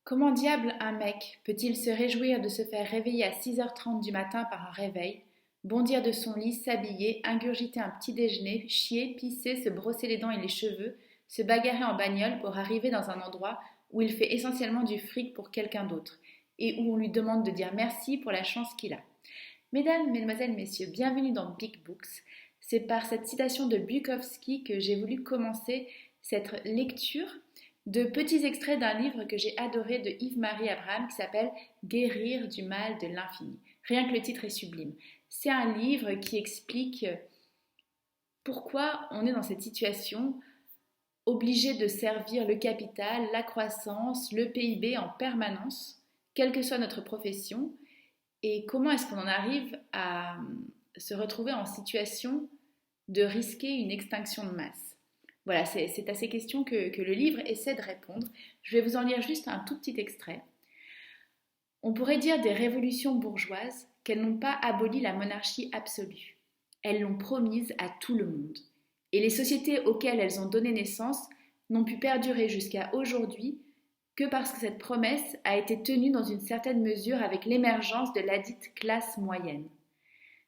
Comment diable un mec peut-il se réjouir de se faire réveiller à 6h30 du matin par un réveil, bondir de son lit, s'habiller, ingurgiter un petit déjeuner, chier, pisser, se brosser les dents et les cheveux, se bagarrer en bagnole pour arriver dans un endroit où il fait essentiellement du fric pour quelqu'un d'autre et où on lui demande de dire merci pour la chance qu'il a. Mesdames, Mesdemoiselles, Messieurs, bienvenue dans Big Books. C'est par cette citation de Bukowski que j'ai voulu commencer cette lecture de petits extraits d'un livre que j'ai adoré de Yves-Marie Abraham qui s'appelle Guérir du mal de l'infini. Rien que le titre est sublime. C'est un livre qui explique pourquoi on est dans cette situation obligé de servir le capital, la croissance, le PIB en permanence, quelle que soit notre profession, et comment est-ce qu'on en arrive à se retrouver en situation de risquer une extinction de masse. Voilà, c'est à ces questions que le livre essaie de répondre. Je vais vous en lire juste un tout petit extrait. On pourrait dire des révolutions bourgeoises qu'elles n'ont pas aboli la monarchie absolue. Elles l'ont promise à tout le monde. Et les sociétés auxquelles elles ont donné naissance n'ont pu perdurer jusqu'à aujourd'hui que parce que cette promesse a été tenue dans une certaine mesure avec l'émergence de ladite classe moyenne.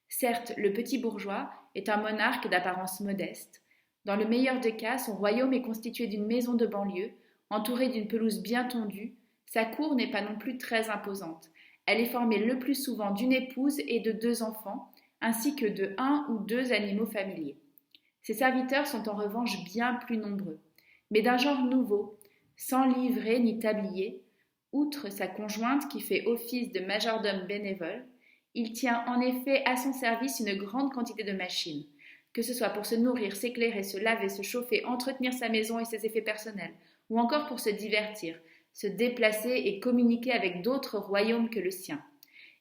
Certes, le petit bourgeois est un monarque d'apparence modeste. Dans le meilleur des cas, son royaume est constitué d'une maison de banlieue, entourée d'une pelouse bien tondue. Sa cour n'est pas non plus très imposante. Elle est formée le plus souvent d'une épouse et de 2 enfants, ainsi que de 1 ou 2 animaux familiers. Ses serviteurs sont en revanche bien plus nombreux, mais d'un genre nouveau, sans livret ni tablier. Outre sa conjointe qui fait office de majordome bénévole, il tient en effet à son service une grande quantité de machines, que ce soit pour se nourrir, s'éclairer, se laver, se chauffer, entretenir sa maison et ses effets personnels, ou encore pour se divertir, se déplacer et communiquer avec d'autres royaumes que le sien.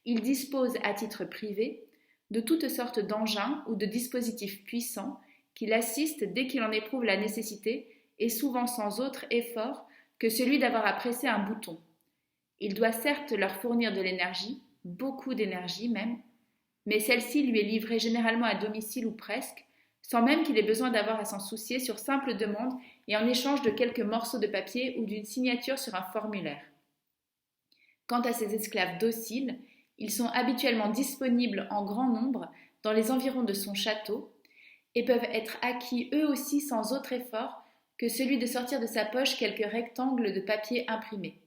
Il dispose à titre privé de toutes sortes d'engins ou de dispositifs puissants qui l'assistent dès qu'il en éprouve la nécessité et souvent sans autre effort que celui d'avoir à presser un bouton. Il doit certes leur fournir de l'énergie, beaucoup d'énergie même, mais celle-ci lui est livrée généralement à domicile ou presque, sans même qu'il ait besoin d'avoir à s'en soucier sur simple demande et en échange de quelques morceaux de papier ou d'une signature sur un formulaire. Quant à ses esclaves dociles, ils sont habituellement disponibles en grand nombre dans les environs de son château et peuvent être acquis eux aussi sans autre effort que celui de sortir de sa poche quelques rectangles de papier imprimés.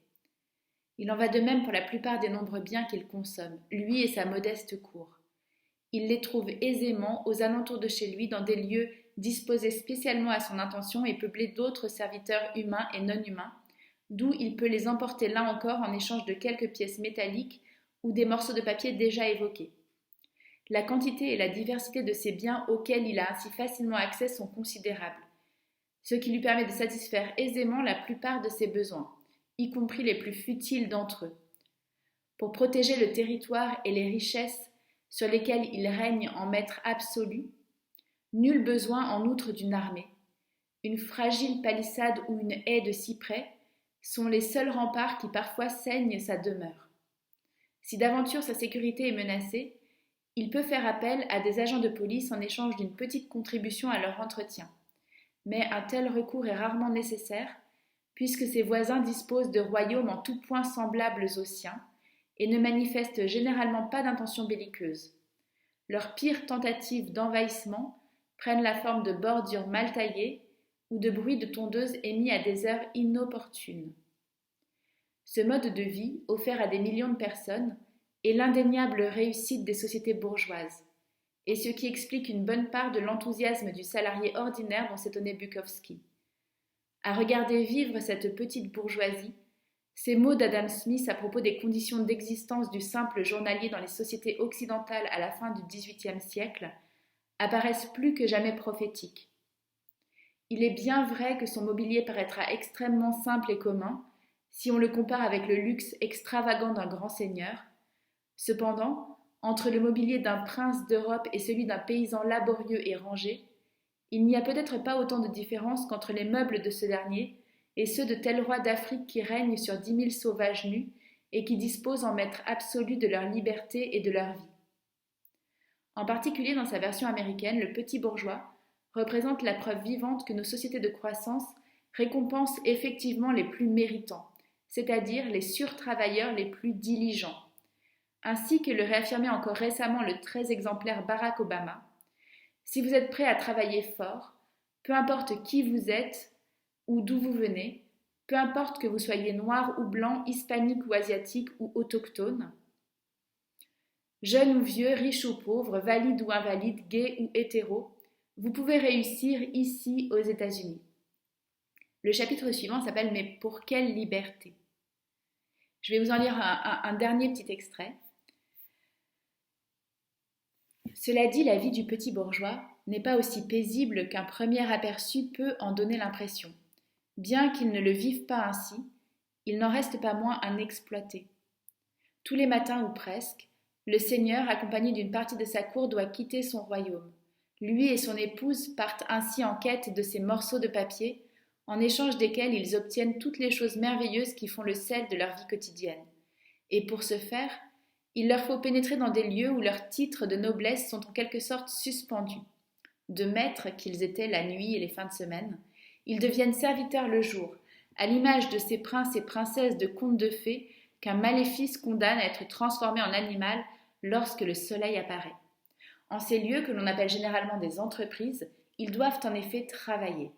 Il en va de même pour la plupart des nombreux biens qu'il consomme, lui et sa modeste cour. Il les trouve aisément aux alentours de chez lui dans des lieux disposés spécialement à son intention et peuplés d'autres serviteurs humains et non humains, d'où il peut les emporter là encore en échange de quelques pièces métalliques ou des morceaux de papier déjà évoqués. La quantité et la diversité de ces biens auxquels il a ainsi facilement accès sont considérables, ce qui lui permet de satisfaire aisément la plupart de ses besoins, y compris les plus futiles d'entre eux. Pour protéger le territoire et les richesses sur lesquelles il règne en maître absolu, nul besoin en outre d'une armée. Une fragile palissade ou une haie de cyprès sont les seuls remparts qui parfois saignent sa demeure. Si d'aventure sa sécurité est menacée, il peut faire appel à des agents de police en échange d'une petite contribution à leur entretien. Mais un tel recours est rarement nécessaire, puisque ses voisins disposent de royaumes en tout point semblables aux siens et ne manifestent généralement pas d'intention belliqueuse. Leurs pires tentatives d'envahissement prennent la forme de bordures mal taillées ou de bruits de tondeuse émis à des heures inopportunes. Ce mode de vie, offert à des millions de personnes, est l'indéniable réussite des sociétés bourgeoises, et ce qui explique une bonne part de l'enthousiasme du salarié ordinaire dont s'étonnait Bukowski. À regarder vivre cette petite bourgeoisie, ces mots d'Adam Smith à propos des conditions d'existence du simple journalier dans les sociétés occidentales à la fin du XVIIIe siècle apparaissent plus que jamais prophétiques. Il est bien vrai que son mobilier paraîtra extrêmement simple et commun si on le compare avec le luxe extravagant d'un grand seigneur. Cependant, entre le mobilier d'un prince d'Europe et celui d'un paysan laborieux et rangé, il n'y a peut-être pas autant de différence qu'entre les meubles de ce dernier et ceux de tels rois d'Afrique qui règnent sur 10 000 sauvages nus et qui disposent en maître absolu de leur liberté et de leur vie. En particulier dans sa version américaine, le petit bourgeois représente la preuve vivante que nos sociétés de croissance récompensent effectivement les plus méritants, c'est-à-dire les surtravailleurs les plus diligents. Ainsi que le réaffirmait encore récemment le très exemplaire Barack Obama, si vous êtes prêt à travailler fort, peu importe qui vous êtes ou d'où vous venez, peu importe que vous soyez noir ou blanc, hispanique ou asiatique ou autochtone, jeune ou vieux, riche ou pauvre, valide ou invalide, gay ou hétéro, vous pouvez réussir ici aux États-Unis. Le chapitre suivant s'appelle « Mais pour quelle liberté ?» Je vais vous en lire un dernier petit extrait. Cela dit, la vie du petit bourgeois n'est pas aussi paisible qu'un premier aperçu peut en donner l'impression. Bien qu'il ne le vive pas ainsi, il n'en reste pas moins un exploité. Tous les matins ou presque, le seigneur, accompagné d'une partie de sa cour, doit quitter son royaume. Lui et son épouse partent ainsi en quête de ces morceaux de papier, en échange desquels ils obtiennent toutes les choses merveilleuses qui font le sel de leur vie quotidienne. Et pour ce faire, il leur faut pénétrer dans des lieux où leurs titres de noblesse sont en quelque sorte suspendus. De maîtres qu'ils étaient la nuit et les fins de semaine, ils deviennent serviteurs le jour, à l'image de ces princes et princesses de contes de fées qu'un maléfice condamne à être transformé en animal lorsque le soleil apparaît. En ces lieux que l'on appelle généralement des entreprises, ils doivent en effet travailler,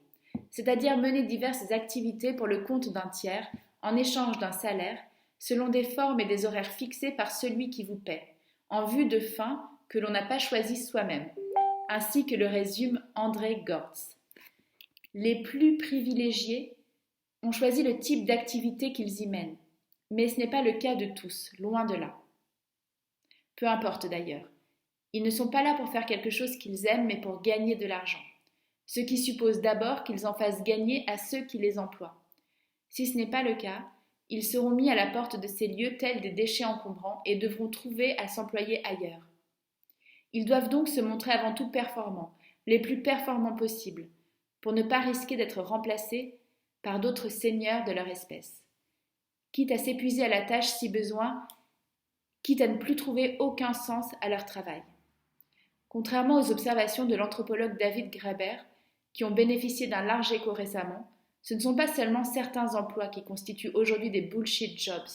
c'est-à-dire mener diverses activités pour le compte d'un tiers en échange d'un salaire, selon des formes et des horaires fixés par celui qui vous paie, en vue de fins que l'on n'a pas choisies soi-même, ainsi que le résume André Gortz. Les plus privilégiés ont choisi le type d'activité qu'ils y mènent, mais ce n'est pas le cas de tous, loin de là. Peu importe d'ailleurs. Ils ne sont pas là pour faire quelque chose qu'ils aiment, mais pour gagner de l'argent, ce qui suppose d'abord qu'ils en fassent gagner à ceux qui les emploient. Si ce n'est pas le cas, ils seront mis à la porte de ces lieux tels des déchets encombrants et devront trouver à s'employer ailleurs. Ils doivent donc se montrer avant tout performants, les plus performants possibles, pour ne pas risquer d'être remplacés par d'autres seigneurs de leur espèce. Quitte à s'épuiser à la tâche si besoin, quitte à ne plus trouver aucun sens à leur travail. Contrairement aux observations de l'anthropologue David Graeber, qui ont bénéficié d'un large écho récemment, ce ne sont pas seulement certains emplois qui constituent aujourd'hui des bullshit jobs.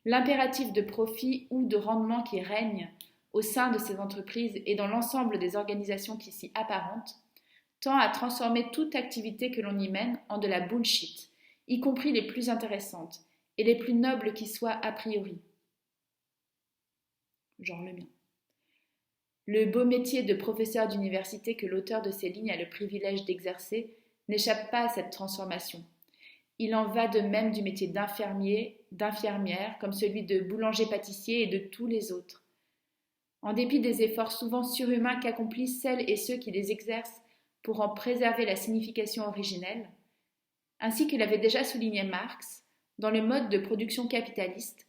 L'impératif de profit ou de rendement qui règne au sein de ces entreprises et dans l'ensemble des organisations qui s'y apparentent tend à transformer toute activité que l'on y mène en de la bullshit, y compris les plus intéressantes et les plus nobles qui soient a priori. Genre le mien. Le beau métier de professeur d'université que l'auteur de ces lignes a le privilège d'exercer n'échappe pas à cette transformation. Il en va de même du métier d'infirmier, d'infirmière, comme celui de boulanger-pâtissier et de tous les autres. En dépit des efforts souvent surhumains qu'accomplissent celles et ceux qui les exercent pour en préserver la signification originelle, ainsi que l'avait déjà souligné Marx, dans le mode de production capitaliste,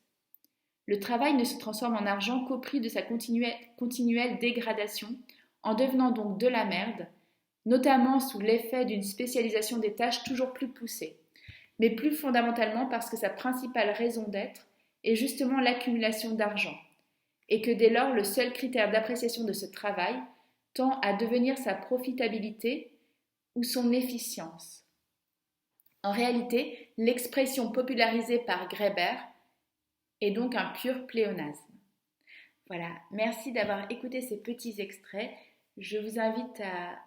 le travail ne se transforme en argent qu'au prix de sa continuelle dégradation, en devenant donc de la merde, notamment sous l'effet d'une spécialisation des tâches toujours plus poussée, mais plus fondamentalement parce que sa principale raison d'être est justement l'accumulation d'argent, et que dès lors le seul critère d'appréciation de ce travail tend à devenir sa profitabilité ou son efficience. En réalité, l'expression popularisée par Graeber est donc un pur pléonasme. Voilà, merci d'avoir écouté ces petits extraits. Je vous invite à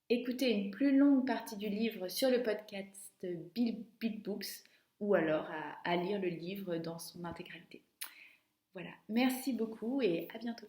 écouter une plus longue partie du livre sur le podcast BitBooks ou alors à lire le livre dans son intégralité. Voilà, merci beaucoup et à bientôt.